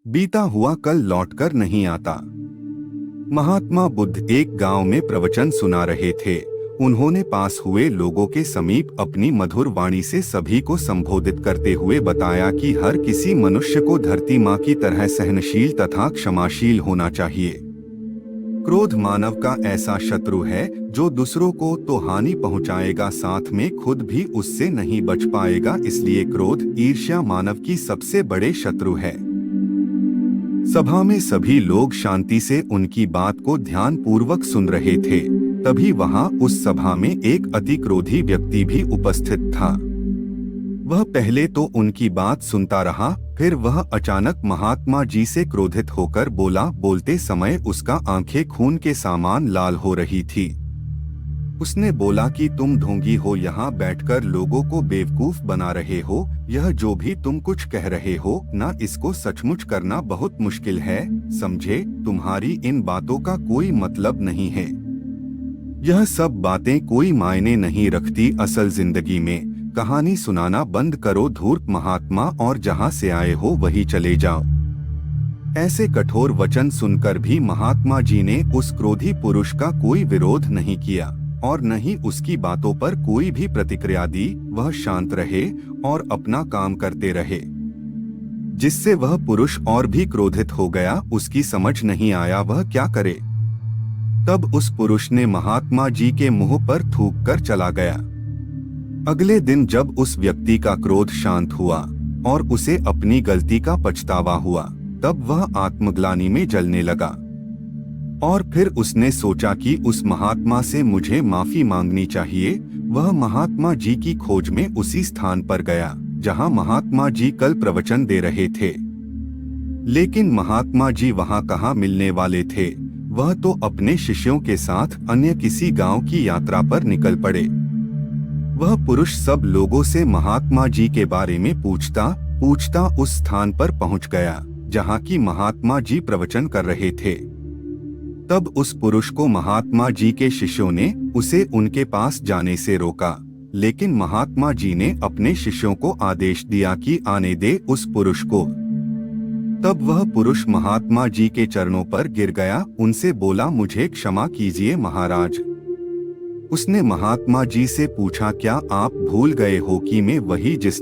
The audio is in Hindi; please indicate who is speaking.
Speaker 1: बीता हुआ कल लौटकर नहीं आता। महात्मा बुद्ध एक गांव में प्रवचन सुना रहे थे। उन्होंने पास हुए लोगों के समीप अपनी मधुर वाणी से सभी को संबोधित करते हुए बताया कि हर किसी मनुष्य को धरती माँ की तरह सहनशील तथा क्षमाशील होना चाहिए। क्रोध मानव का ऐसा शत्रु है जो दूसरों को तो हानि पहुंचाएगा, साथ में खुद भी उससे नहीं बच पाएगा। इसलिए क्रोध, ईर्ष्या मानव की सबसे बड़े शत्रु है। सभा में सभी लोग शांति से उनकी बात को ध्यान पूर्वक सुन रहे थे। तभी वहां उस सभा में एक अति क्रोधी व्यक्ति भी उपस्थित था। वह पहले तो उनकी बात सुनता रहा, फिर वह अचानक महात्मा जी से क्रोधित होकर बोला। बोलते समय उसका आंखें खून के समान लाल हो रही थी। उसने बोला कि तुम ढोंगी हो, यहाँ बैठकर लोगों को बेवकूफ बना रहे हो। यह जो भी तुम कुछ कह रहे हो ना, इसको सचमुच करना बहुत मुश्किल है। समझे, तुम्हारी इन बातों का कोई मतलब नहीं है। यह सब बातें कोई मायने नहीं रखती असल जिंदगी में। कहानी सुनाना बंद करो धूर्त महात्मा, और जहाँ से आए हो वही चले जाओ। ऐसे कठोर वचन सुनकर भी महात्मा जी ने उस क्रोधी पुरुष का कोई विरोध नहीं किया और न ही उसकी बातों पर कोई भी प्रतिक्रिया दी। वह शांत रहे और अपना काम करते रहे, जिससे वह पुरुष और भी क्रोधित हो गया। उसकी समझ नहीं आया वह क्या करे। तब उस पुरुष ने महात्मा जी के मुंह पर थूक कर चला गया। अगले दिन जब उस व्यक्ति का क्रोध शांत हुआ और उसे अपनी गलती का पछतावा हुआ, तब वह आत्मग्लानि में जलने लगा। और फिर उसने सोचा कि उस महात्मा से मुझे माफी मांगनी चाहिए। वह महात्मा जी की खोज में उसी स्थान पर गया जहां महात्मा जी कल प्रवचन दे रहे थे। लेकिन महात्मा जी वहां कहाँ मिलने वाले थे। वह तो अपने शिष्यों के साथ अन्य किसी गांव की यात्रा पर निकल पड़े। वह पुरुष सब लोगों से महात्मा जी के बारे में पूछता उस स्थान पर पहुंच गया जहां की महात्मा जी प्रवचन कर रहे थे। तब उस पुरुष को महात्मा जी के शिष्यों ने उसे उनके पास जाने से रोका, लेकिन महात्मा जी ने अपने शिष्यों को आदेश दिया कि आने दे उस पुरुष को। तब वह पुरुष महात्मा जी के चरणों पर गिर गया, उनसे बोला, मुझे क्षमा कीजिए महाराज। उसने महात्मा जी से पूछा, क्या आप भूल गए हो कि मैं वही जिस